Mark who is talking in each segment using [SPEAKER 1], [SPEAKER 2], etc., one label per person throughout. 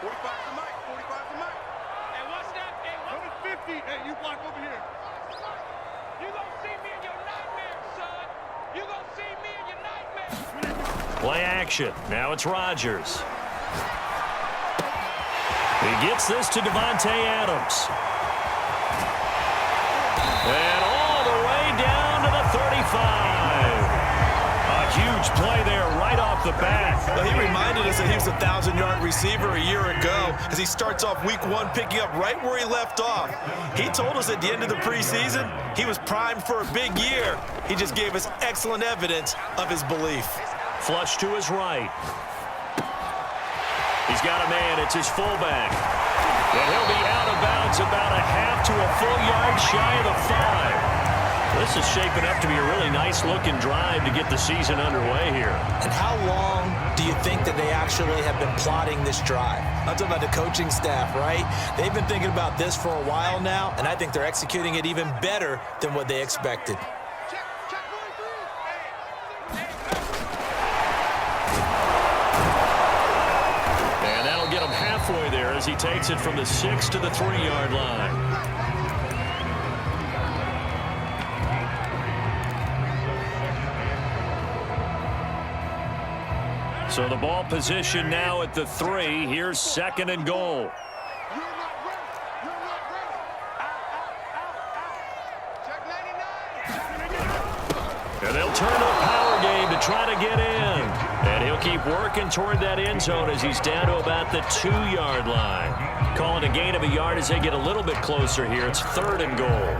[SPEAKER 1] Hey, what's that? Hey, what's 50? Hey, you block over here. You gonna see me in your nightmares, son. You gonna see me in your nightmares.
[SPEAKER 2] Play action. Now it's Rodgers. He gets this to Davante Adams. And all the way down to the 35. A huge play there right off the bat.
[SPEAKER 3] Well, he reminded us that he was a 1,000-yard receiver a year ago as he starts off week 1 picking up right where he left off. He told us at the end of the preseason he was primed for a big year. He just gave us excellent evidence of his belief.
[SPEAKER 2] Flush to his right. He's got a man. It's his fullback. And he'll be out of bounds about a half to a full yard shy of the 5. This is shaping up to be a really nice-looking drive to get the season underway here.
[SPEAKER 4] And how long do you think that they actually have been plotting this drive? I'm talking about the coaching staff, right? They've been thinking about this for a while now, and I think they're executing it even better than what they expected.
[SPEAKER 2] Get him halfway there as he takes it from the 6 to the 3-yard line. So the ball position now at the 3. Here's 2nd and goal. And they'll turn to a power game to try to get in. And he'll keep working toward that end zone as he's down to about the 2-yard line. Calling a gain of a yard as they get a little bit closer here. It's 3rd and goal.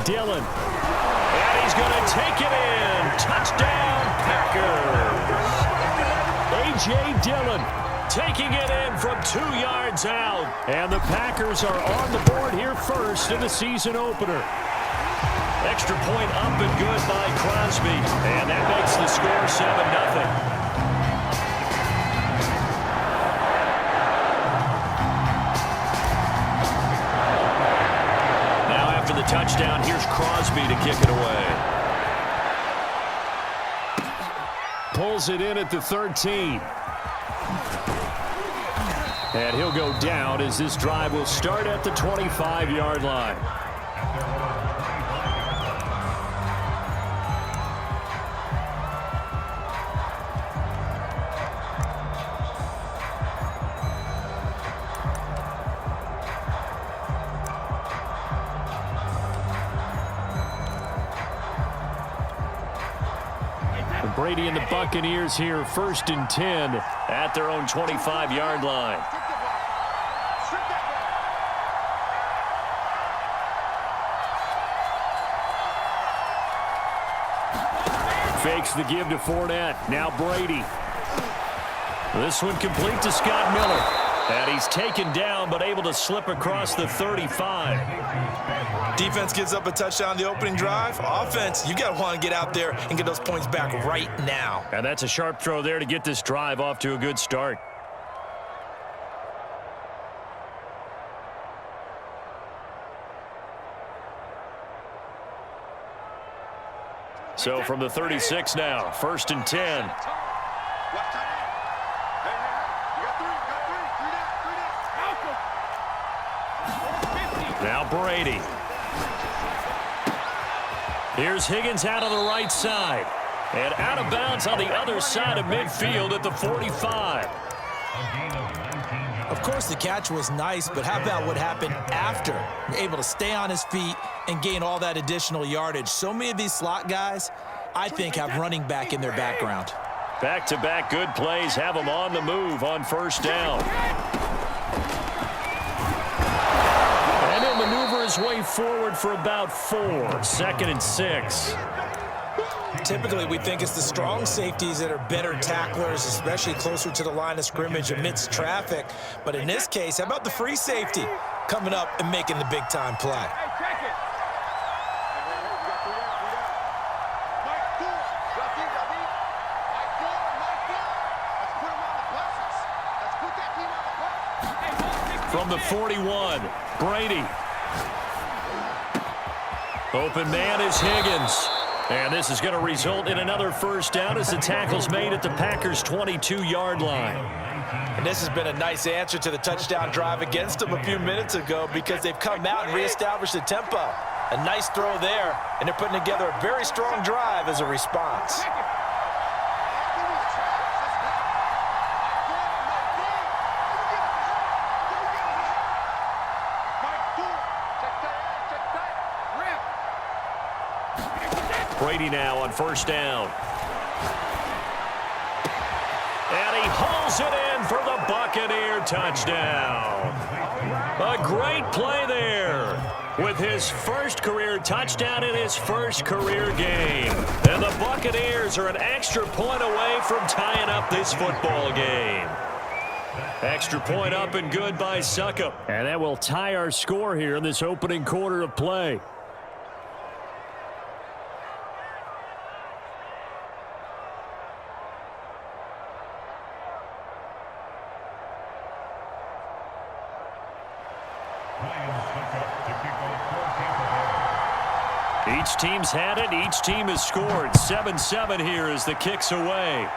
[SPEAKER 2] Dillon. And he's going to take it in. Touchdown, Packers. A.J. Dillon taking it in from 2 yards out. And the Packers are on the board here first in the season opener. Extra point up and good by Crosby. And that makes the score 7-0. The touchdown, here's Crosby to kick it away. Pulls it in at the 13. And he'll go down as this drive will start at the 25-yard line. Brady and the Buccaneers here, 1st and 10 at their own 25-yard line. Fakes the give to Fournette. Now Brady. This one complete to Scott Miller. And he's taken down but able to slip across the 35.
[SPEAKER 3] Defense gives up a touchdown the opening drive. Offense, you got to want to get out there and get those points back right now.
[SPEAKER 2] And that's a sharp throw there to get this drive off to a good start. So from the 36 now, 1st and 10. Now Brady. Here's Higgins out on the right side. And out of bounds on the other side of midfield at the 45.
[SPEAKER 4] Of course, the catch was nice, but how about what happened after? Able to stay on his feet and gain all that additional yardage. So many of these slot guys, I think, have running back in their background.
[SPEAKER 2] Back-to-back good plays have them on the move on 1st down. And he'll maneuver his way forward for about 4. 2nd and 6.
[SPEAKER 4] Typically, we think it's the strong safeties that are better tacklers, especially closer to the line of scrimmage amidst traffic. But in this case, how about the free safety coming up and making the big-time play? From the 41, Brady.
[SPEAKER 2] Open man is Higgins. And this is going to result in another first down as the tackle's made at the Packers' 22-yard line.
[SPEAKER 4] And this has been a nice answer to the touchdown drive against them a few minutes ago because they've come out and reestablished the tempo. A nice throw there, and they're putting together a very strong drive as a response.
[SPEAKER 2] Brady now on first down. And he hauls it in for the Buccaneer touchdown. A great play there with his first career touchdown in his first career game. And the Buccaneers are an extra point away from tying up this football game. Extra point up and good by Succop. And that will tie our score here in this opening quarter of play. Each team's had it. Each team has scored. 7-7 here as the kick's away.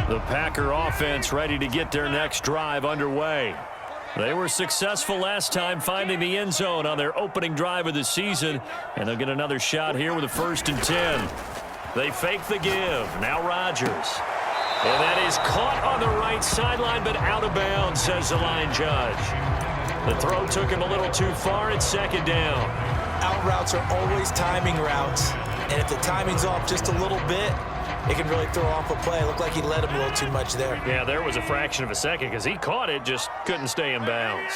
[SPEAKER 2] The Packer offense ready to get their next drive underway. They were successful last time finding the end zone on their opening drive of the season, and they'll get another shot here with a 1st and 10. They fake the give. Now Rodgers. And that is caught on the right sideline, but out of bounds, says the line judge. The throw took him a little too far. It's 2nd down.
[SPEAKER 4] Out routes are always timing routes, and if the timing's off just a little bit, it can really throw off a play. Looked like he led him a little too much there.
[SPEAKER 2] Yeah, there was a fraction of a second because he caught it, just couldn't stay in bounds.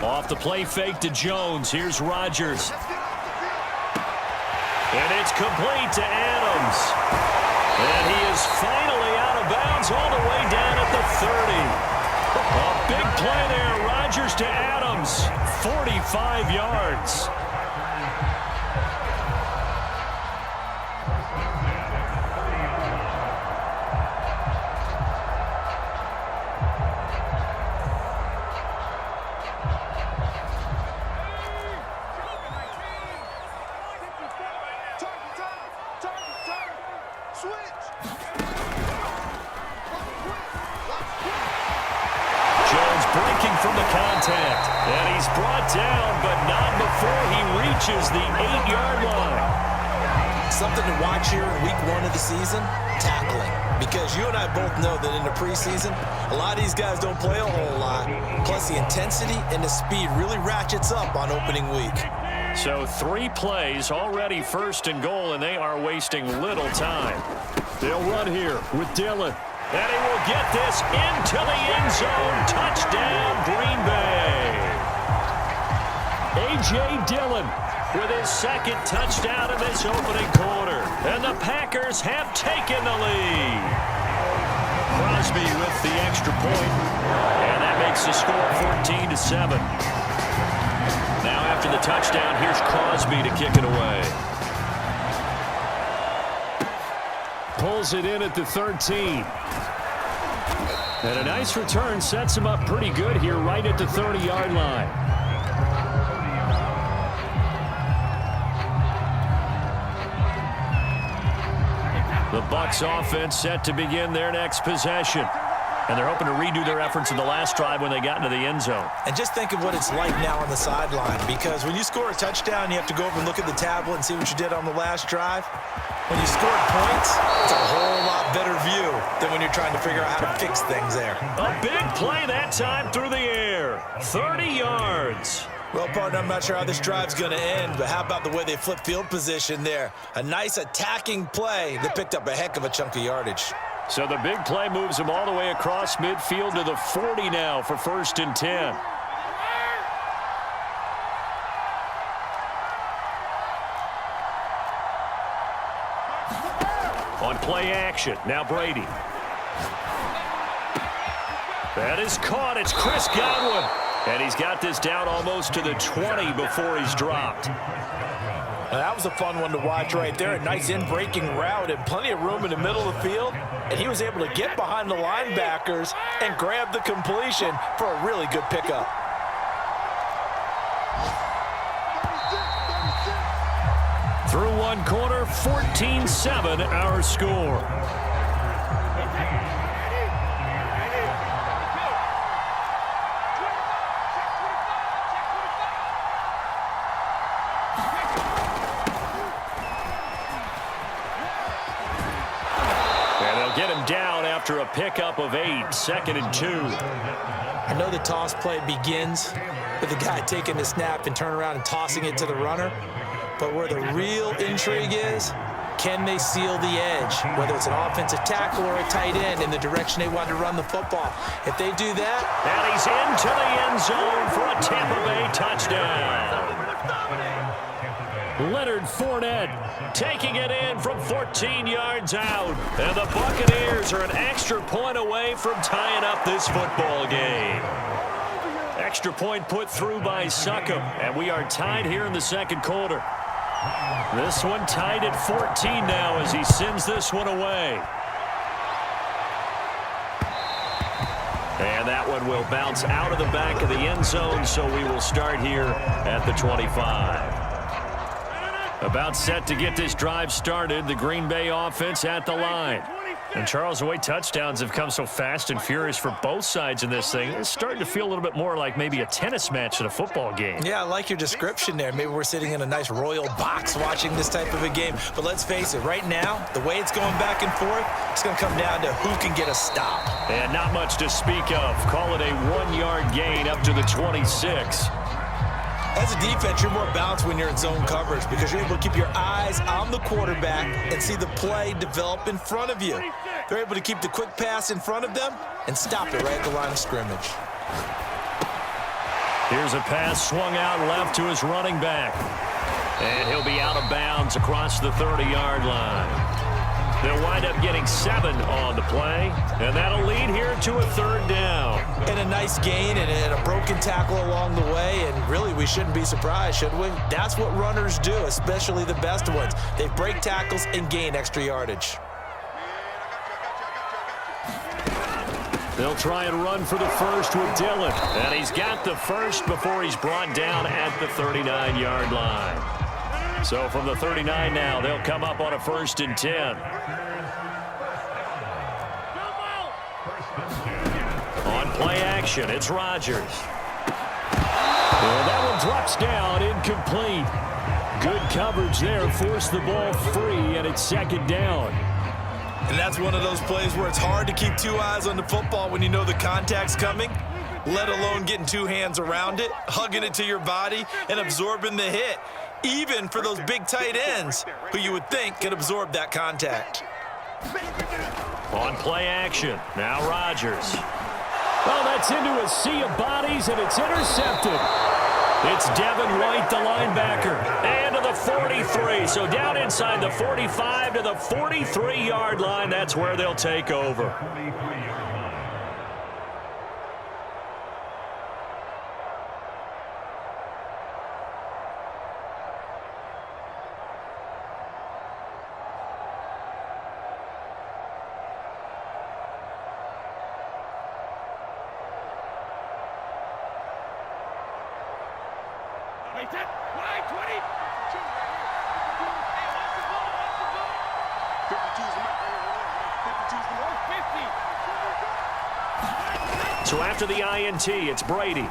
[SPEAKER 2] Off the play fake to Jones. Here's Rodgers. And it's complete to Adams. And he is finally out of bounds all the way down at the 30. A big play there. Rodgers to Adams. 45 yards. From the contact, and he's brought down, but not before he reaches the 8-yard line.
[SPEAKER 4] Something to watch here in week 1 of the season, tackling. Because you and I both know that in the preseason, a lot of these guys don't play a whole lot. Plus the intensity and the speed really ratchets up on opening week.
[SPEAKER 2] So 3 plays, already 1st and goal, and they are wasting little time. They'll run here with Dillon. And he will get this into the end zone. Touchdown, Green Bay. A.J. Dillon with his 2nd touchdown in this opening quarter. And the Packers have taken the lead. Crosby with the extra point. And that makes the score 14-7. Now after the touchdown, here's Crosby to kick it away. Pulls it in at the 13. And a nice return sets him up pretty good here right at the 30-yard line. The Bucs offense set to begin their next possession. And they're hoping to redo their efforts in the last drive when they got into the end zone.
[SPEAKER 4] And just think of what it's like now on the sideline, because when you score a touchdown, you have to go over and look at the tablet and see what you did on the last drive. When you scored points, it's a whole lot better view than when you're trying to figure out how to fix things there.
[SPEAKER 2] A big play that time through the air. 30 yards.
[SPEAKER 4] Well, partner, I'm not sure how this drive's going to end, but how about the way they flip field position there? A nice attacking play that picked up a heck of a chunk of yardage.
[SPEAKER 2] So the big play moves him all the way across midfield to the 40 now for 1st and 10. On play action, now Brady. That is caught. It's Chris Godwin. And he's got this down almost to the 20 before he's dropped.
[SPEAKER 4] Now, that was a fun one to watch right there. A nice in-breaking route and plenty of room in the middle of the field. And he was able to get behind the linebackers and grab the completion for a really good pickup.
[SPEAKER 2] Through one quarter, 14-7 our score. Get him down after a pickup of 8, 2nd and 2.
[SPEAKER 4] I know the toss play begins with the guy taking the snap and turn around and tossing it to the runner. But where the real intrigue is, can they seal the edge? Whether it's an offensive tackle or a tight end in the direction they want to run the football. If they do that...
[SPEAKER 2] And he's into the end zone for a Tampa Bay touchdown. Leonard Fournette taking it in from 14 yards out. And the Buccaneers are an extra point away from tying up this football game. Extra point put through by Succop, and we are tied here in the second quarter. This one tied at 14 now as he sends this one away. And that one will bounce out of the back of the end zone, so we will start here at the 25. About set to get this drive started, the Green Bay offense at the line. And Charles, the way touchdowns have come so fast and furious for both sides in this thing, it's starting to feel a little bit more like maybe a tennis match than a football game.
[SPEAKER 4] Yeah, I like your description there. Maybe we're sitting in a nice royal box watching this type of a game. But let's face it, right now, the way it's going back and forth, it's going to come down to who can get a stop.
[SPEAKER 2] And not much to speak of. Call it a 1-yard gain up to the 26.
[SPEAKER 4] As a defense, you're more balanced when you're in zone coverage because you're able to keep your eyes on the quarterback and see the play develop in front of you. They're able to keep the quick pass in front of them and stop it right at the line of scrimmage.
[SPEAKER 2] Here's a pass swung out left to his running back. And he'll be out of bounds across the 30-yard line. They'll wind up getting 7 on the play, and that'll lead here to a 3rd down.
[SPEAKER 4] And a nice gain and a broken tackle along the way, and really we shouldn't be surprised, should we? That's what runners do, especially the best ones. They break tackles and gain extra yardage.
[SPEAKER 2] They'll try and run for the first with Dillon, and he's got the first before he's brought down at the 39-yard line. So from the 39 now, they'll come up on a 1st and 10. On play action, it's Rodgers. Well, that one drops down, incomplete. Good coverage there, forced the ball free, and it's 2nd down.
[SPEAKER 3] And that's one of those plays where it's hard to keep 2 eyes on the football when you know the contact's coming, let alone getting 2 hands around it, hugging it to your body, and absorbing the hit. Even for those big tight ends who you would think could absorb that contact.
[SPEAKER 2] On play action, now Rodgers. Well, that's into a sea of bodies, and it's intercepted. It's Devin White, the linebacker, and to the 43. So down inside the 45 to the 43-yard line, that's where they'll take over. So after the INT, it's Brady.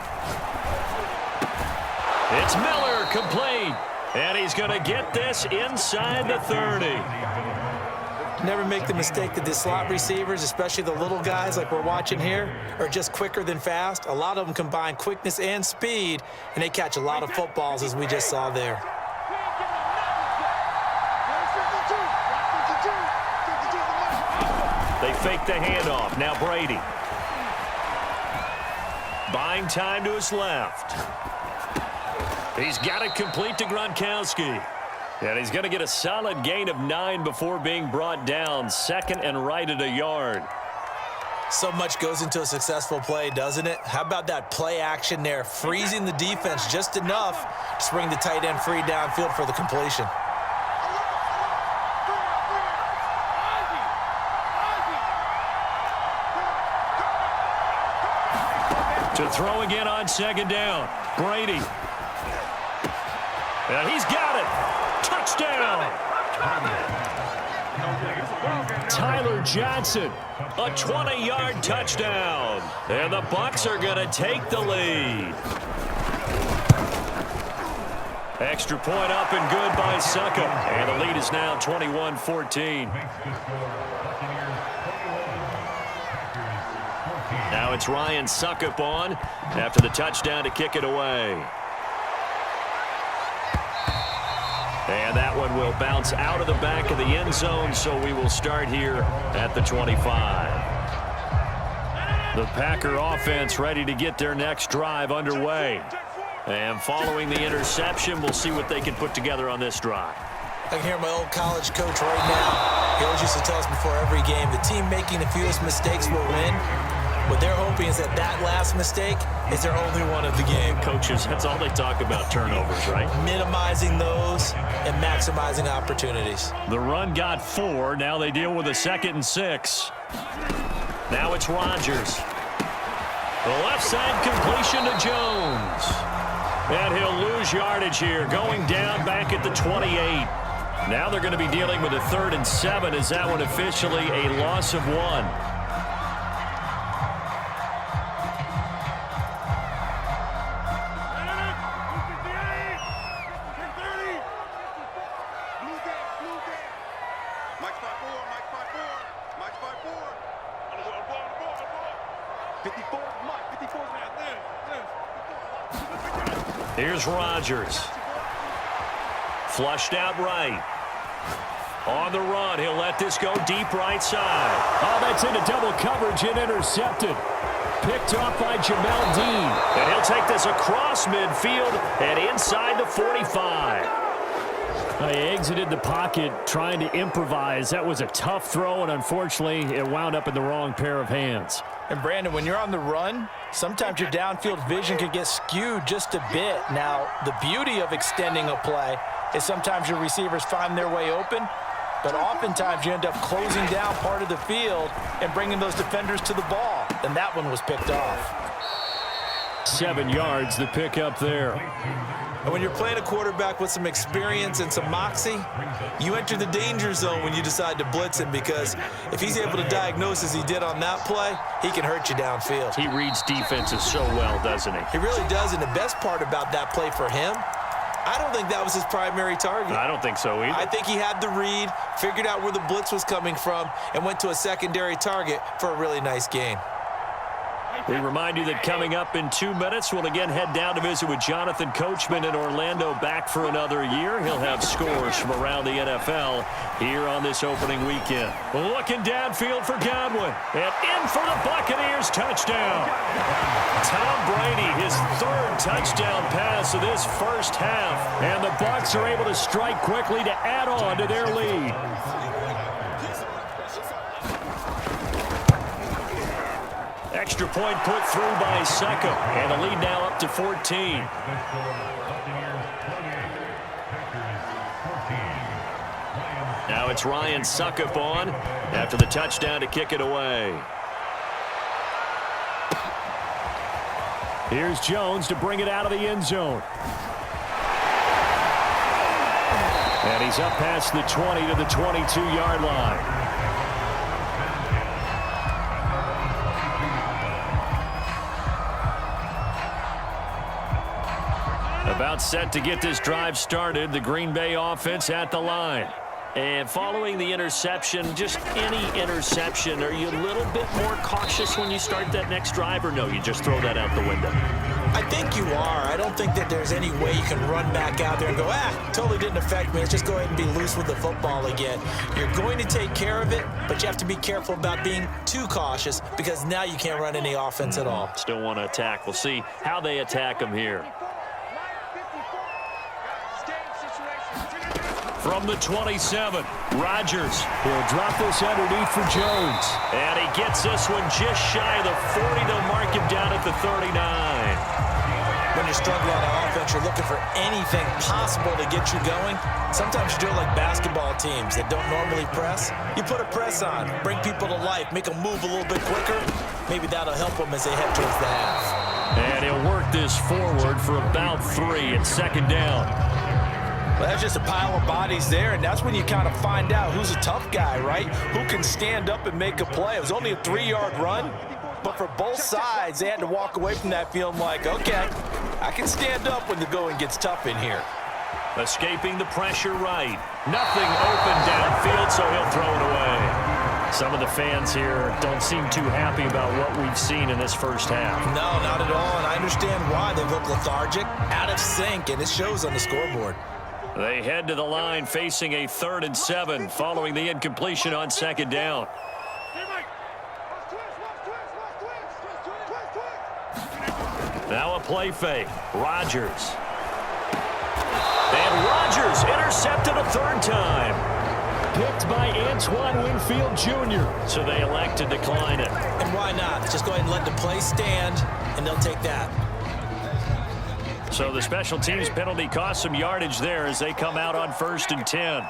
[SPEAKER 2] It's Miller, complete. And he's going to get this inside the 30.
[SPEAKER 4] Never make the mistake that the slot receivers, especially the little guys like we're watching here, are just quicker than fast. A lot of them combine quickness and speed, and they catch a lot of footballs, as we just saw there.
[SPEAKER 2] They fake the handoff. Now Brady. Buying time to his left. He's got it complete to Gronkowski. And he's going to get a solid gain of 9 before being brought down. Second and right at a yard.
[SPEAKER 4] So much goes into a successful play, doesn't it? How about that play action there, freezing the defense just enough to bring the tight end free downfield for the completion.
[SPEAKER 2] To throw again on second down. Brady. And he's got it. Touchdown. Tyler Johnson. A 20-yard touchdown. And the Bucs are going to take the lead. Extra point up and good by Suckup. And the lead is now 21-14. Now it's Ryan Suckup on after the touchdown to kick it away. And that one will bounce out of the back of the end zone, so we will start here at the 25. The Packer offense ready to get their next drive underway. And following the interception, we'll see what they can put together on this drive.
[SPEAKER 4] I can hear my old college coach right now. He always used to tell us before every game, the team making the fewest mistakes will win. What they're hoping is that that last mistake is their only one of the game.
[SPEAKER 2] Coaches, that's all they talk about, turnovers, right?
[SPEAKER 4] Minimizing those and maximizing opportunities.
[SPEAKER 2] The run got 4. Now they deal with a 2nd and 6. Now it's Rodgers. The left side completion to Jones. And he'll lose yardage here, going down back at the 28. Now they're going to be dealing with a 3rd and 7 as that one officially a loss of 1. Here's Rodgers. Flushed out right. On the run, he'll let this go deep right side. Oh, that's into double coverage and intercepted. Picked off by Jamel Dean. And he'll take this across midfield and inside the 45. He exited the pocket trying to improvise. That was a tough throw, and unfortunately, it wound up in the wrong pair of hands.
[SPEAKER 4] And Brandon, when you're on the run, sometimes your downfield vision can get skewed just a bit. Now, the beauty of extending a play is sometimes your receivers find their way open, but oftentimes you end up closing down part of the field and bringing those defenders to the ball. And that one was picked off.
[SPEAKER 2] 7 yards, the pickup there.
[SPEAKER 3] And when you're playing a quarterback with some experience and some moxie, you enter the danger zone when you decide to blitz him, because if he's able to diagnose as he did on that play, he can hurt you downfield.
[SPEAKER 2] He reads defenses so well, doesn't he?
[SPEAKER 3] He really does, and the best part about that play for him, I don't think that was his primary target.
[SPEAKER 2] I don't think so either.
[SPEAKER 3] I think he had the read, figured out where the blitz was coming from, and went to a secondary target for a really nice gain.
[SPEAKER 2] We remind you that coming up in 2 minutes, we'll again head down to visit with Jonathan Coachman in Orlando, back for another year. He'll have scores from around the NFL here on this opening weekend. Looking downfield for Godwin. And in for the Buccaneers touchdown. Tom Brady, his 3rd touchdown pass of this first half. And the Bucs are able to strike quickly to add on to their lead. Extra point put through by Suckup, and the lead now up to 14. Now it's Ryan Suckup on after the touchdown to kick it away. Here's Jones to bring it out of the end zone. And he's up past the 20 to the 22-yard line. About set to get this drive started, the Green Bay offense at the line. And following the interception, just any interception, are you a little bit more cautious when you start that next drive, or no, you just throw that out the window?
[SPEAKER 4] I think you are. I don't think that there's any way you can run back out there and go, totally didn't affect me. Let's just go ahead and be loose with the football again. You're going to take care of it, but you have to be careful about being too cautious, because now you can't run any offense at all.
[SPEAKER 2] Still want to attack. We'll see how they attack them here. From the 27, Rodgers.
[SPEAKER 5] He'll drop this underneath for Jones.
[SPEAKER 2] And he gets this one just shy of the 40. They'll mark him down at the 39.
[SPEAKER 4] When you're struggling on offense, you're looking for anything possible to get you going. Sometimes you do it like basketball teams that don't normally press. You put a press on, bring people to life, make them move a little bit quicker. Maybe that'll help them as they head towards the half.
[SPEAKER 2] And he'll work this forward for about 3 at second down.
[SPEAKER 4] Well, that's just a pile of bodies there, and that's when you kind of find out who's a tough guy, right? Who can stand up and make a play. It was only a 3-yard run, but for both sides, they had to walk away from that feeling like, okay, I can stand up when the going gets tough in here.
[SPEAKER 2] Escaping the pressure right. Nothing open downfield, so he'll throw it away. Some of the fans here don't seem too happy about what we've seen in this first half.
[SPEAKER 4] No, not at all, and I understand why. They look lethargic, out of sync, and it shows on the scoreboard.
[SPEAKER 2] They head to the line facing a 3rd and 7 following the incompletion on second down. Now a play fake. Rodgers. And Rodgers intercepted a 3rd time.
[SPEAKER 5] Picked by Antoine Winfield Jr.
[SPEAKER 2] So they elect to decline it.
[SPEAKER 4] And why not? Just go ahead and let the play stand, and they'll take that.
[SPEAKER 2] So the special teams penalty cost some yardage there as they come out on 1st and 10.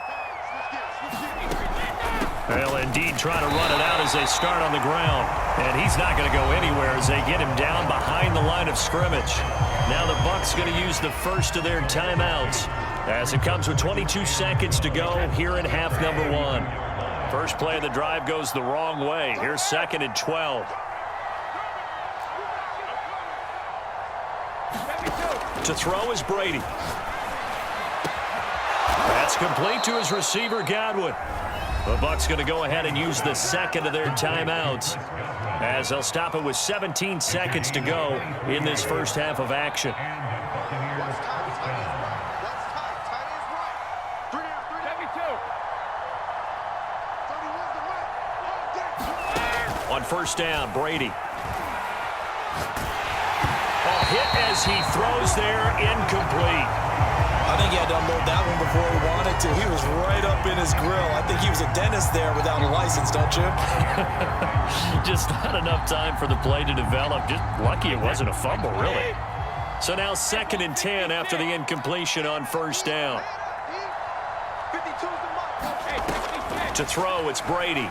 [SPEAKER 2] They'll indeed try to run it out as they start on the ground. And he's not going to go anywhere as they get him down behind the line of scrimmage. Now the Bucs going to use the first of their timeouts as it comes with 22 seconds to go here in half number 1. First play of the drive goes the wrong way. Here's 2nd and 12. To throw is Brady. That's complete to his receiver, Godwin. The Bucs going to go ahead and use the second of their timeouts as they'll stop it with 17 seconds to go in this first half of action. On 1st down, Brady. Hit as he throws there, incomplete.
[SPEAKER 4] I think he had to unload that one before he wanted to. He was right up in his grill. I think he was a dentist there without a license, don't you?
[SPEAKER 2] Just not enough time for the play to develop. Just lucky it wasn't a fumble, really. So now 2nd and 10 after the incompletion on 1st down. To throw, it's Brady.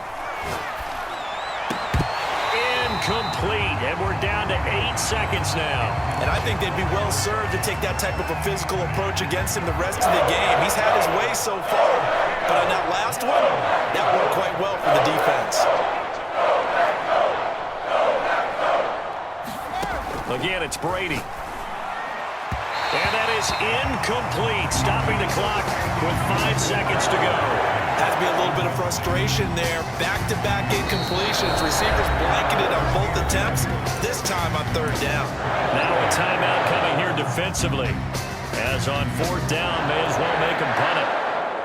[SPEAKER 2] Incomplete, and we're down to 8 seconds now.
[SPEAKER 3] And I think they'd be well served to take that type of a physical approach against him the rest of the game. He's had his way so far, but on that last one, that worked quite well for the defense.
[SPEAKER 2] Again, it's Brady. And that is incomplete, stopping the clock with 5 seconds to go.
[SPEAKER 3] Has to be a little bit of frustration there. Back-to-back incompletions. Receivers blanketed on both attempts, this time on 3rd down.
[SPEAKER 2] Now a timeout coming here defensively. As on 4th down, may as well make him punt it.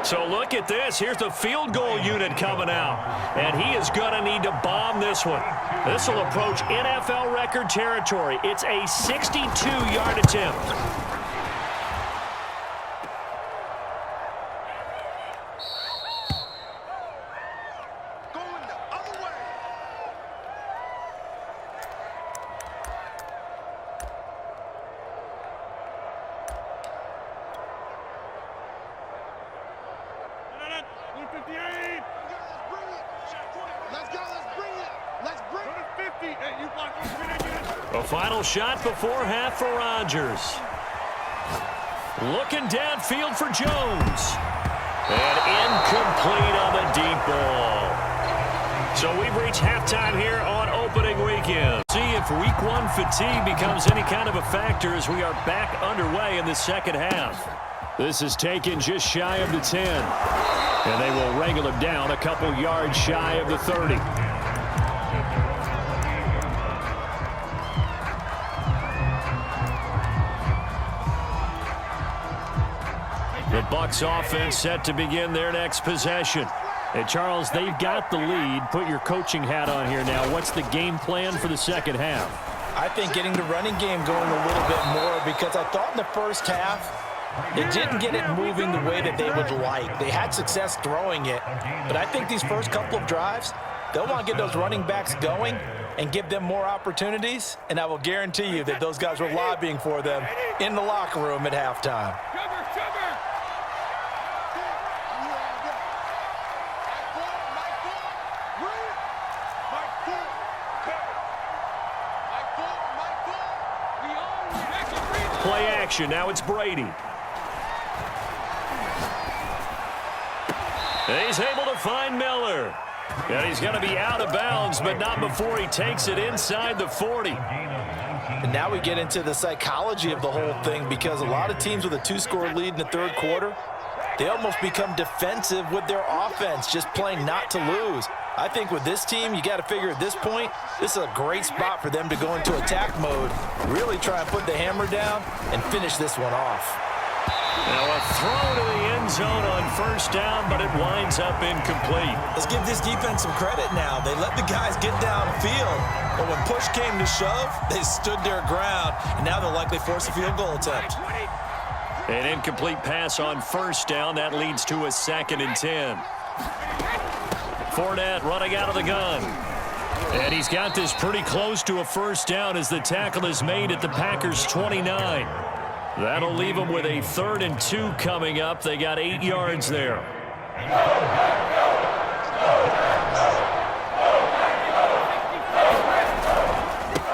[SPEAKER 2] So look at this. Here's the field goal unit coming out. And he is going to need to bomb this one. This will approach NFL record territory. It's a 62-yard attempt. A final shot before half for Rodgers. Looking downfield for Jones. And incomplete on the deep ball. So we've reached halftime here on opening weekend. See if week 1 fatigue becomes any kind of a factor as we are back underway in the second half. This is taken just shy of the 10. And they will wrangle him down a couple yards shy of the 30. The Bucs offense set to begin their next possession. And Charles, they've got the lead. Put your coaching hat on here now. What's the game plan for the second half?
[SPEAKER 4] I think getting the running game going a little bit more, because I thought in the first half They didn't get it moving the way that they would like. They had success throwing it, but I think these first couple of drives, they'll want to get those running backs going and give them more opportunities, and I will guarantee you that those guys were lobbying for them in the locker room at halftime.
[SPEAKER 2] Play action. Now it's Brady. He's able to find Miller. And he's going to be out of bounds, but not before he takes it inside the 40.
[SPEAKER 4] And now we get into the psychology of the whole thing, because a lot of teams with a 2-score lead in the third quarter, they almost become defensive with their offense, just playing not to lose. I think with this team, you got to figure at this point, this is a great spot for them to go into attack mode, really try and put the hammer down and finish this one off.
[SPEAKER 2] Now a throw to the end zone on first down, but it winds up incomplete.
[SPEAKER 4] Let's give this defense some credit now. They let the guys get downfield, but when push came to shove, they stood their ground, and now they'll likely force a field goal attempt.
[SPEAKER 2] An incomplete pass on first down. That leads to a 2nd and 10. Fournette running out of the gun. And he's got this pretty close to a first down as the tackle is made at the Packers' 29. That'll leave them with a 3rd and 2 coming up. They got 8 yards there.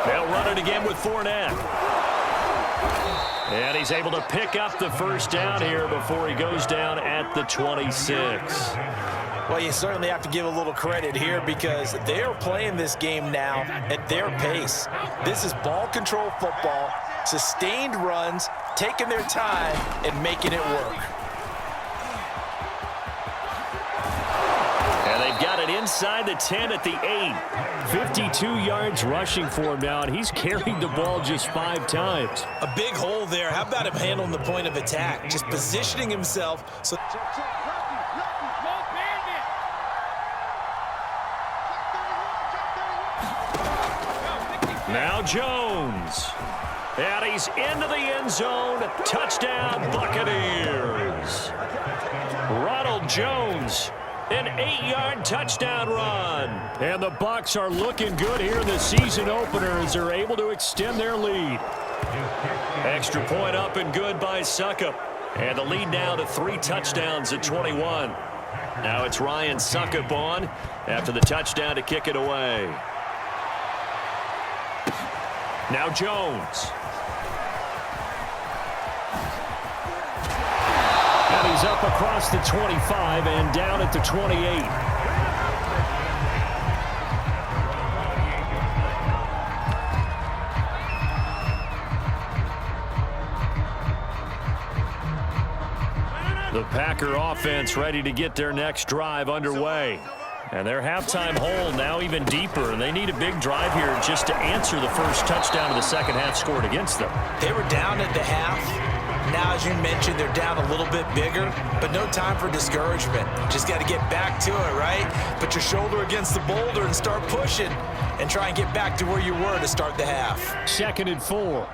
[SPEAKER 2] They'll run it again with Fournette. And he's able to pick up the first down here before he goes down at the 26.
[SPEAKER 4] Well, you certainly have to give a little credit here, because they are playing this game now at their pace. This is ball control football, sustained runs, taking their time and making it work.
[SPEAKER 2] And they've got it inside the 10 at the 8. 52 yards rushing for him now, and he's carried the ball just 5 times.
[SPEAKER 4] A big hole there. How about him handling the point of attack? Just positioning himself so...
[SPEAKER 2] Now Jones. And he's into the end zone. Touchdown, Buccaneers. Ronald Jones, an 8-yard touchdown run. And the Bucs are looking good here in the season opener as they're able to extend their lead. Extra point up and good by Succop. And the lead now to 3 touchdowns at 21. Now it's Ryan Succop on after the touchdown to kick it away. Now Jones. And he's up across the 25 and down at the 28. The Packer offense ready to get their next drive underway. And their halftime hole now even deeper, and they need a big drive here just to answer the first touchdown of the second half scored against them.
[SPEAKER 4] They were down at the half. Now, as you mentioned, they're down a little bit bigger, but no time for discouragement. Just got to get back to it, right? Put your shoulder against the boulder and start pushing and try and get back to where you were to start the half.
[SPEAKER 2] 2nd and 4.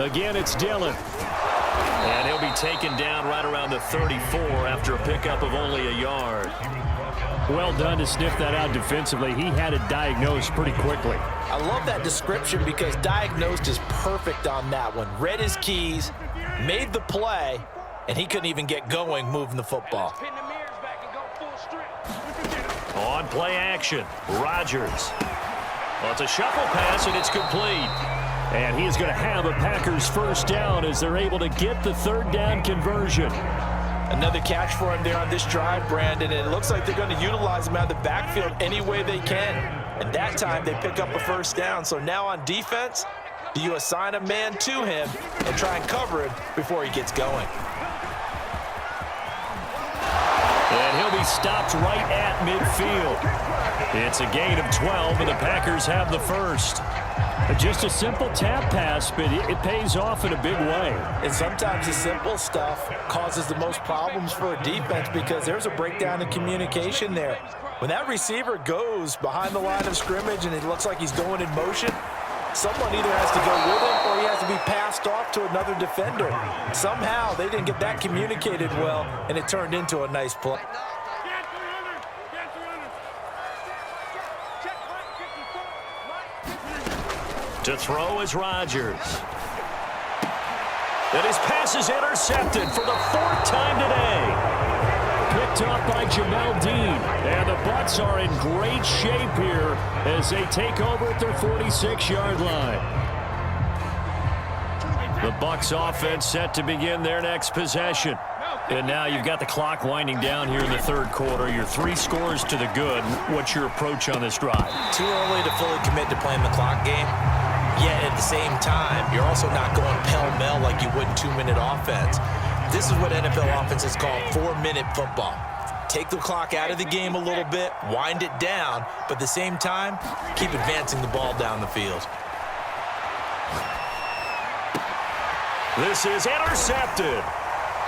[SPEAKER 2] Again, it's Dillon. And he'll be taken down right around the 34 after a pickup of only a yard.
[SPEAKER 5] Well done to sniff that out defensively. He had it diagnosed pretty quickly.
[SPEAKER 4] I love that description, because diagnosed is perfect on that one. Read his keys, made the play, and he couldn't even get going moving the football.
[SPEAKER 2] On play action, Rodgers. Well, it's a shuffle pass, and it's complete. And he is going to have a Packers first down as they're able to get the 3rd down conversion.
[SPEAKER 4] Another catch for him there on this drive, Brandon, and it looks like they're going to utilize him out of the backfield any way they can. And that time they pick up a first down. So now on defense, do you assign a man to him and try and cover him before he gets going?
[SPEAKER 2] And he'll be stopped right at midfield. It's a gain of 12, and the Packers have the first.
[SPEAKER 5] Just a simple tap pass, but it pays off in a big way.
[SPEAKER 4] And sometimes the simple stuff causes the most problems for a defense, because there's a breakdown in communication there. When that receiver goes behind the line of scrimmage and it looks like he's going in motion, Someone either has to go with him or he has to be passed off to another defender. Somehow they didn't get that communicated well, and it turned into a nice play.
[SPEAKER 2] To throw is Rodgers. And his pass is intercepted for the 4th time today. Picked off by Jamel Dean. And the Bucs are in great shape here as they take over at their 46-yard line. The Bucs offense set to begin their next possession. And now you've got the clock winding down here in the 3rd quarter. You're 3 scores to the good. What's your approach on this drive?
[SPEAKER 4] Too early to fully commit to playing the clock game. Yet at the same time, you're also not going pell-mell like you would in 2-minute offense. This is what NFL offenses call 4-minute football. Take the clock out of the game a little bit, wind it down, but at the same time, keep advancing the ball down the field.
[SPEAKER 2] This is intercepted.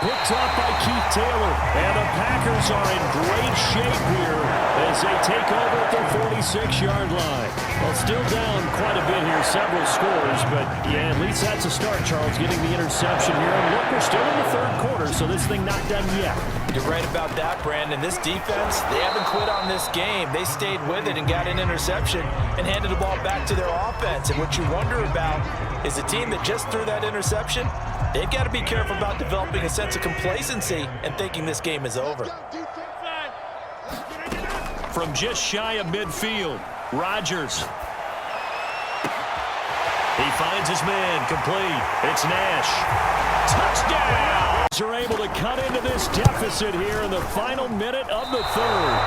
[SPEAKER 2] Picked off by Keith Taylor. And the Packers are in great shape here as they take over at their 46-yard line. Well, still down quite a bit here, several scores, but yeah, at least that's a start, Charles, getting the interception here. And look, we're still in the 3rd quarter, so this thing not done yet.
[SPEAKER 4] You're right about that, Brandon. This defense, they haven't quit on this game. They stayed with it and got an interception and handed the ball back to their offense. And what you wonder about is the team that just threw that interception, they've got to be careful about developing a sense of complacency and thinking this game is over.
[SPEAKER 2] From just shy of midfield, Rodgers. He finds his man, complete. It's Nash. Touchdown! Are able to cut into this deficit here in the final minute of the 3rd.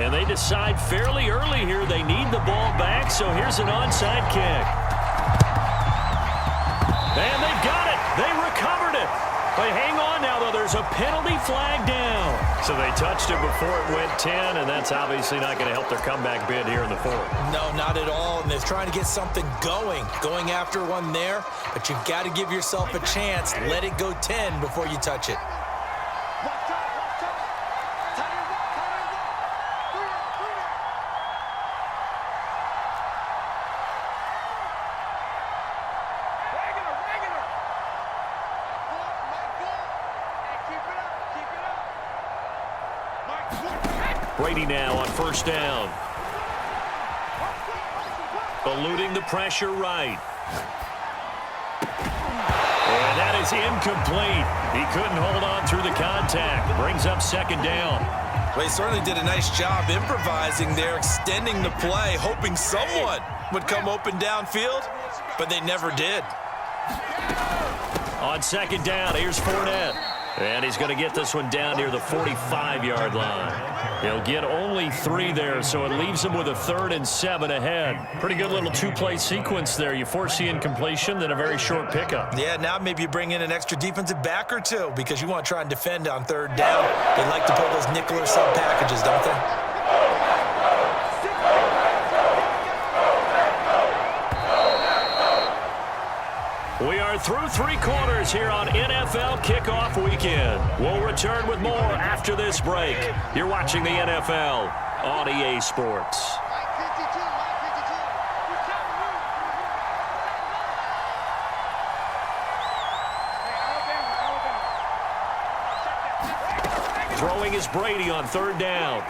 [SPEAKER 2] And they decide fairly early here they need the ball back, so here's an onside kick. And they've got it. They recovered it. But hang on now, though. There's a penalty flag down. So they touched it before it went 10, and that's obviously not going to help their comeback bid here in the 4th.
[SPEAKER 4] No, not at all. And they're trying to get something going after one there. But you've got to give yourself a chance. Let it go 10 before you touch it.
[SPEAKER 2] Brady now on 1st down. Eluding the pressure right. And that is incomplete. He couldn't hold on through the contact. Brings up 2nd down.
[SPEAKER 3] Well, he certainly did a nice job improvising there, extending the play, hoping someone would come open downfield, but they never did.
[SPEAKER 2] On 2nd down, here's Fournette. And he's going to get this one down near the 45-yard line. He'll get only 3 there, so it leaves him with a 3rd and 7 ahead. Pretty good little 2-play sequence there. You force the incompletion, then a very short pickup.
[SPEAKER 4] Yeah, now maybe you bring in an extra defensive back or 2 because you want to try and defend on 3rd down. They like to pull those nickel or sub packages, don't they?
[SPEAKER 2] We are through 3 quarters here on NFL Kickoff Weekend. We'll return with more after this break. You're watching the NFL on EA Sports. Throwing is Brady on 3rd down.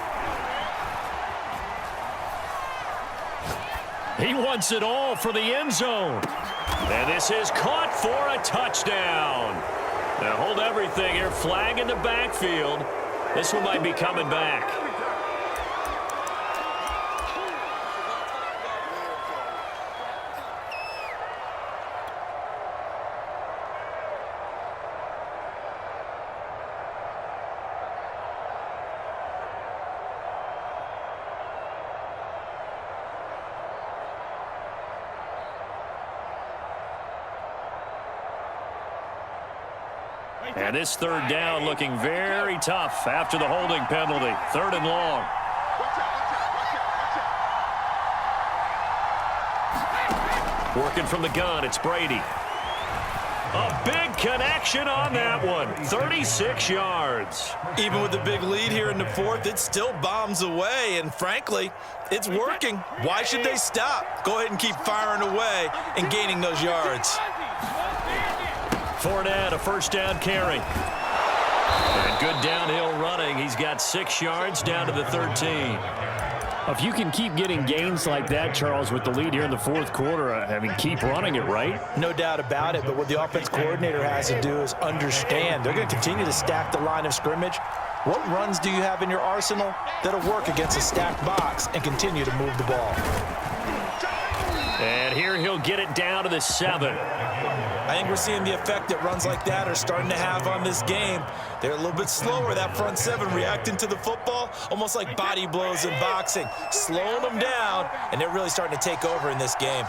[SPEAKER 2] He wants it all for the end zone. And this is caught for a touchdown. Now hold everything here. Flag in the backfield. This one might be coming back. And this 3rd down looking very tough after the holding penalty. 3rd and long. Working from the gun, it's Brady. A big connection on that one. 36 yards.
[SPEAKER 3] Even with the big lead here in the fourth, it still bombs away, and frankly, it's working. Why should they stop? Go ahead and keep firing away and gaining those yards.
[SPEAKER 2] Fournette, a first down carry. And good downhill running. He's got 6 yards down to the 13.
[SPEAKER 5] If you can keep getting gains like that, Charles, with the lead here in the fourth quarter, I mean, keep running it, right?
[SPEAKER 4] No doubt about it, but what the offense coordinator has to do is understand. They're going to continue to stack the line of scrimmage. What runs do you have in your arsenal that'll work against a stacked box and continue to move the ball?
[SPEAKER 2] And here he'll get it down to the 7.
[SPEAKER 4] I think we're seeing the effect that runs like that are starting to have on this game. They're a little bit slower, that front 7, reacting to the football, almost like body blows in boxing, slowing them down, and they're really starting to take over in this game.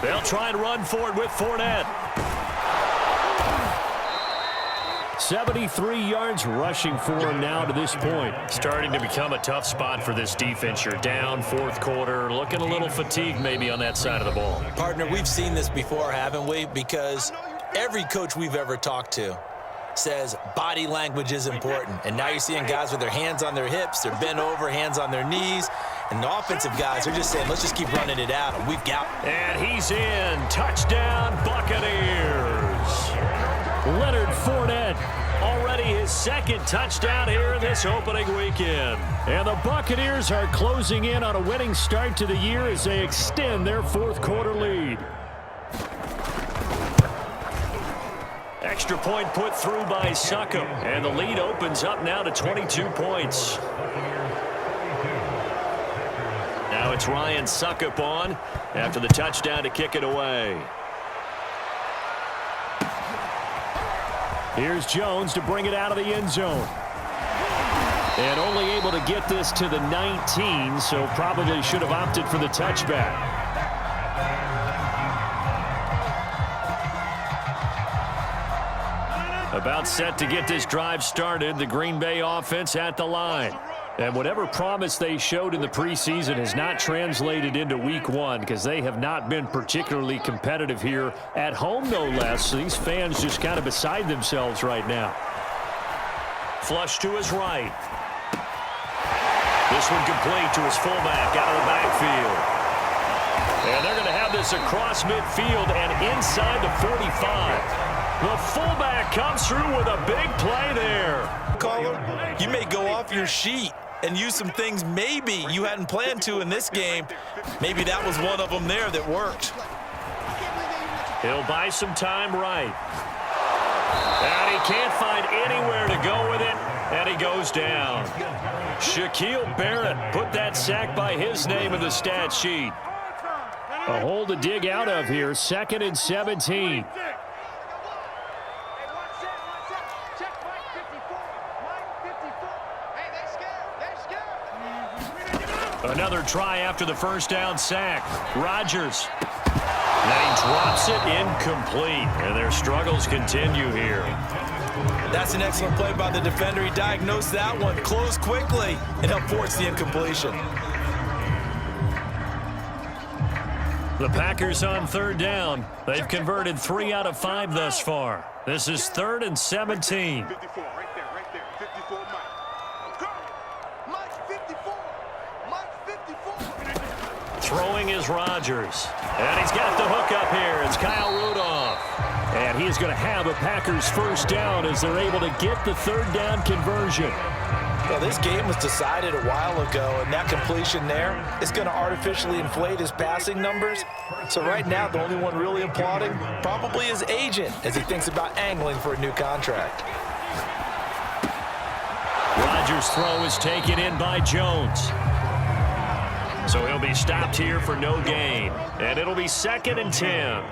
[SPEAKER 2] They'll try and run for it with Fournette.
[SPEAKER 5] 73 yards rushing for him now to this point.
[SPEAKER 2] Starting to become a tough spot for this defense. You're down fourth quarter, looking a little fatigued maybe on that side of the ball.
[SPEAKER 4] Partner, we've seen this before, haven't we? Because every coach we've ever talked to says body language is important. And now you're seeing guys with their hands on their hips, they're bent over, hands on their knees. And the offensive guys are just saying, let's just keep running it out. And we've got.
[SPEAKER 2] And he's in. Touchdown, Buccaneers.
[SPEAKER 5] Leonard Fournette,
[SPEAKER 2] already his second touchdown here in this opening weekend.
[SPEAKER 5] And the Buccaneers are closing in on a winning start to the year as they extend their fourth quarter lead.
[SPEAKER 2] Extra point put through by Succop, and the lead opens up now to 22 points. Now it's Ryan Succop on after the touchdown to kick it away.
[SPEAKER 5] Here's Jones to bring it out of the end zone. And only able to get this to the 19, so probably should have opted for the touchback. About set to get this drive started, the Green Bay offense at the line. And whatever promise they showed in the preseason has not translated into week one because they have not been particularly competitive here at home, no less. So these fans just kind of beside themselves right now.
[SPEAKER 2] Flush to his right. This one complete to his fullback out of the backfield. And they're going to have this across midfield and inside the 45. The fullback comes through with a big play there.
[SPEAKER 3] Caller, you may go off your sheet and use some things maybe you hadn't planned to in this game. Maybe that was one of them there that worked.
[SPEAKER 2] He'll buy some time right. And he can't find anywhere to go with it, and he goes down. Shaquille Barrett put that sack by his name in the stat sheet.
[SPEAKER 5] A hole to dig out of here, 2nd and 17.
[SPEAKER 2] Another try after the first down sack. Rodgers. And he drops it incomplete. And their struggles continue here.
[SPEAKER 3] That's an excellent play by the defender. He diagnosed that one, closed quickly, and helped force the incompletion.
[SPEAKER 2] The Packers on 3rd down. They've converted 3 out of 5 thus far. This is 3rd and 17.
[SPEAKER 1] 54, right there, 54, Mike. Mike 54. Mike 54.
[SPEAKER 2] Throwing is Rodgers. And he's got the hook up here. It's Kyle Rudolph.
[SPEAKER 5] And he is going to have a Packers first down as they're able to get the 3rd down conversion.
[SPEAKER 4] Well, this game was decided a while ago, and that completion there is going to artificially inflate his passing numbers. So right now, the only one really applauding probably his agent as he thinks about angling for a new contract.
[SPEAKER 2] Rodgers' throw is taken in by Jones. So he'll be stopped here for no gain. And it'll be 2nd and 10.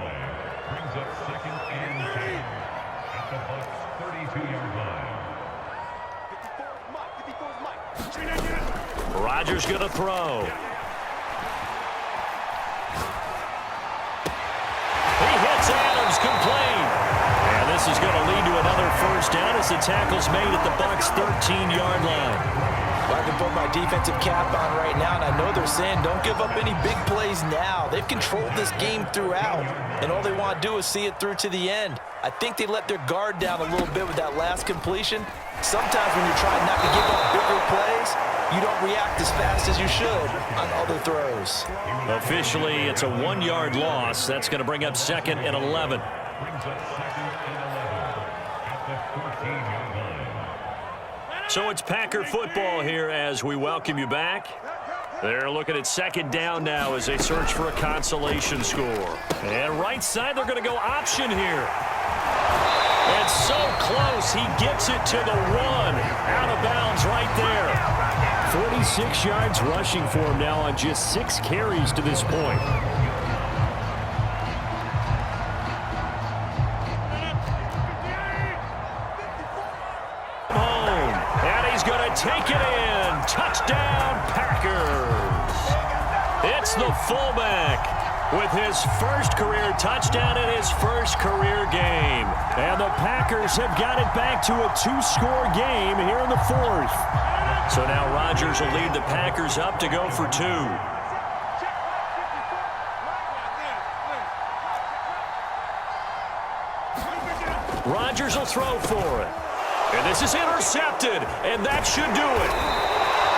[SPEAKER 2] Rodgers going to throw. He hits Adams, complete. And this is going to lead to another first down as the tackle's made at the Bucs' 13-yard line.
[SPEAKER 4] If I can put my defensive cap on right now, and I know they're saying don't give up any big plays now. They've controlled this game throughout, and all they want to do is see it through to the end. I think they let their guard down a little bit with that last completion. Sometimes when you're trying not to give up bigger plays, you don't react as fast as you should on other throws.
[SPEAKER 5] Officially, it's a 1-yard loss. That's going to bring up 2nd and 11. So it's Packer football here as we welcome you back. They're looking at 2nd down now as they search for a consolation score. And right side, they're going to go option here. And so close, he gets it to the 1. Out of bounds right there.
[SPEAKER 2] 46 yards rushing for him now on just 6 carries to this point.
[SPEAKER 5] Take it in. Touchdown, Packers. It's the fullback with his first career touchdown in his first career game. And the Packers have got it back to a 2-score game here in the 4th. So now Rodgers will lead the Packers up to go for 2. Rodgers will throw for it. And this is intercepted, and that should do it.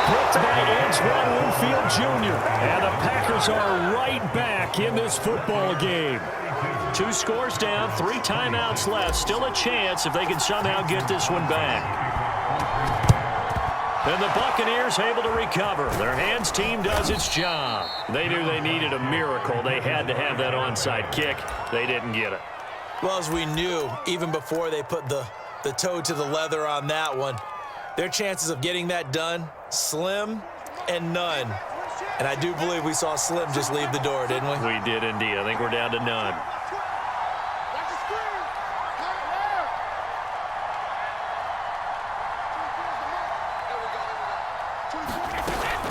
[SPEAKER 5] Picked by Antoine Winfield Jr. And the Packers are right back in this football game. 2 scores down, 3 timeouts left. Still a chance if they can somehow get this one back. And the Buccaneers able to recover. Their hands team does its job. They knew they needed a miracle. They had to have that onside kick. They didn't get it.
[SPEAKER 4] Well, as we knew, even before they put the toe to the leather on that one, their chances of getting that done, slim and none. And I do believe we saw Slim just leave the door, didn't we?
[SPEAKER 5] We did indeed. I think we're down to none.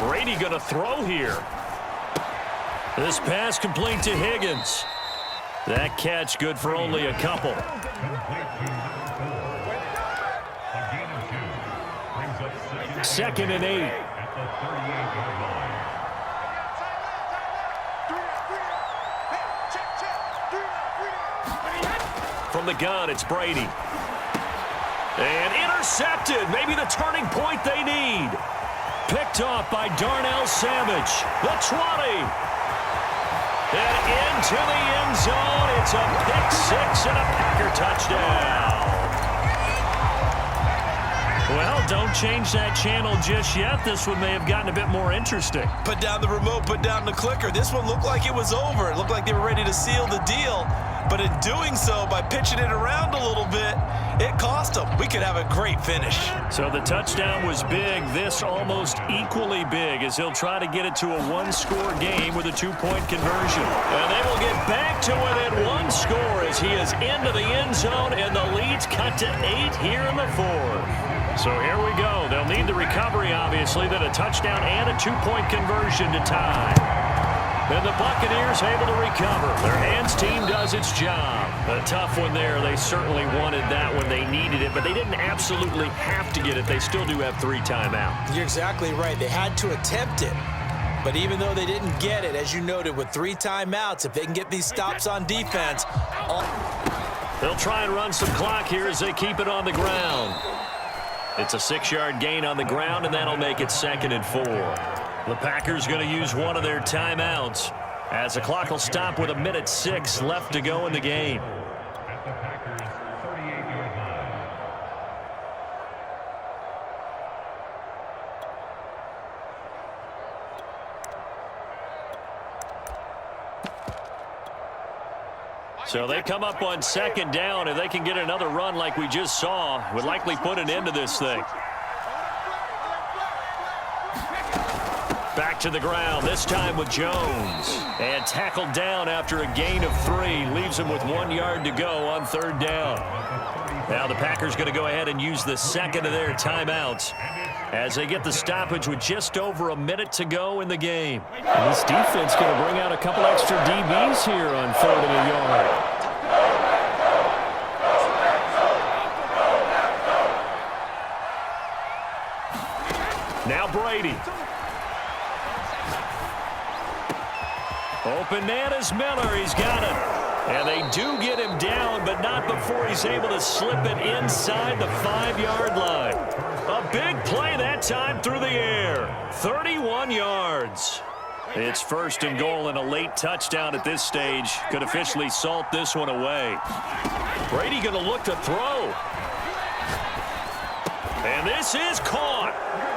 [SPEAKER 5] Brady going to throw here. This pass complete to Higgins. That catch good for only a couple. Second and 8. From the gun, it's Brady. And intercepted. Maybe the turning point they need. Picked off by Darnell Savage. The 20. And into the end zone. It's a pick 6 and a Packer touchdown. Well, don't change that channel just yet. This one may have gotten a bit more interesting.
[SPEAKER 3] Put down the remote, put down the clicker. This one looked like it was over. It looked like they were ready to seal the deal. But in doing so, by pitching it around a little bit, it cost them. We could have a great finish.
[SPEAKER 5] So the touchdown was big. This almost equally big as he'll try to get it to a 1-score game with a 2-point conversion. And they will get back to within 1 score as he is into the end zone, and the lead's cut to 8 here in the 4th. So here we go. They'll need the recovery, obviously, then a touchdown and a 2-point conversion to tie. And the Buccaneers able to recover. Their hands team does its job. A tough one there. They certainly wanted that when they needed it, but they didn't absolutely have to get it. They still do have 3 timeouts.
[SPEAKER 4] You're exactly right. They had to attempt it. But even though they didn't get it, as you noted, with 3 timeouts, if they can get these stops on defense.
[SPEAKER 5] They'll try and run some clock here as they keep it on the ground. It's a 6-yard gain on the ground, and that'll make it 2nd and 4. The Packers going to use one of their timeouts as the clock will stop with 1:06 left to go in the game. So they come up on 2nd down. If they can get another run like we just saw, would likely put an end to this thing. Back to the ground, this time with Jones. And tackled down after a gain of 3. Leaves him with 1 yard to go on 3rd down. Now the Packers going to go ahead and use the second of their timeouts as they get the stoppage with just over a minute to go in the game.
[SPEAKER 2] And this defense going to bring out a couple extra DBs here on 3rd and a yard.
[SPEAKER 5] Now Brady. Open man is Miller. He's got it. And they do get him down, but not before he's able to slip it inside the 5-yard line. A big play that time through the air. 31 yards. It's 1st and goal and a late touchdown at this stage. Could officially salt this one away. Brady going to look to throw. And this is caught.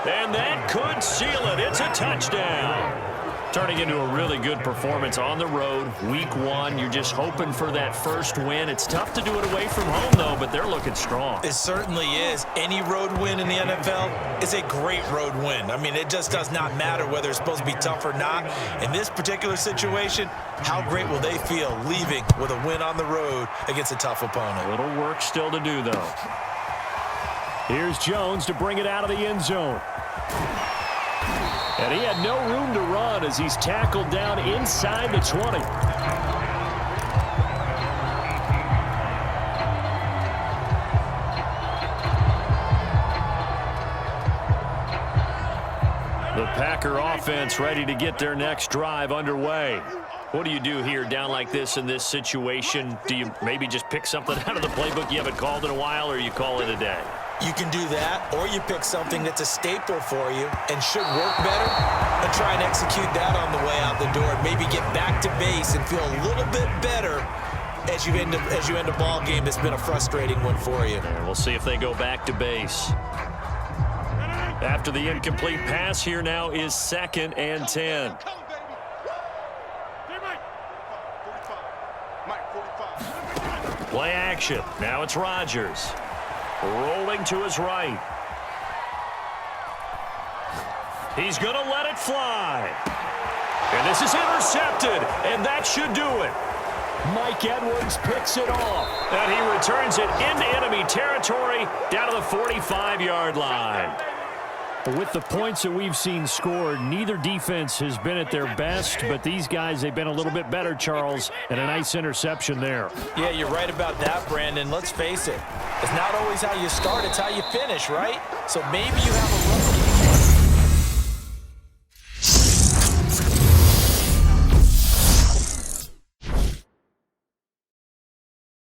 [SPEAKER 5] And that could seal it. It's a touchdown. Turning into a really good performance on the road. Week 1, you're just hoping for that first win. It's tough to do it away from home, though, but they're looking strong.
[SPEAKER 4] It certainly is. Any road win in the NFL is a great road win. I mean, it just does not matter whether it's supposed to be tough or not. In this particular situation, how great will they feel leaving with a win on the road against a tough opponent?
[SPEAKER 5] A little work still to do, though. Here's Jones to bring it out of the end zone. And he had no room to run as he's tackled down inside the 20. The Packer offense ready to get their next drive underway. What do you do here down like this in this situation? Do you maybe just pick something out of the playbook you haven't called in a while, or you call it a day?
[SPEAKER 4] You can do that, or you pick something that's a staple for you and should work better and try and execute that on the way out the door. Maybe get back to base and feel a little bit better as you end a ball game that's been a frustrating one for you.
[SPEAKER 5] And we'll see if they go back to base. After the incomplete pass, here now is 2nd and 10. Play action. Now it's Rodgers. Rolling to his right. He's going to let it fly. And this is intercepted, and that should do it. Mike Edwards picks it off. And he returns it into enemy territory down to the 45-yard line. With the points that we've seen scored, neither defense has been at their best, but these guys, they've been a little bit better, Charles, and a nice interception there.
[SPEAKER 4] Yeah, you're right about that, Brandon. Let's face it. It's not always how you start, it's how you finish, right? So maybe you have a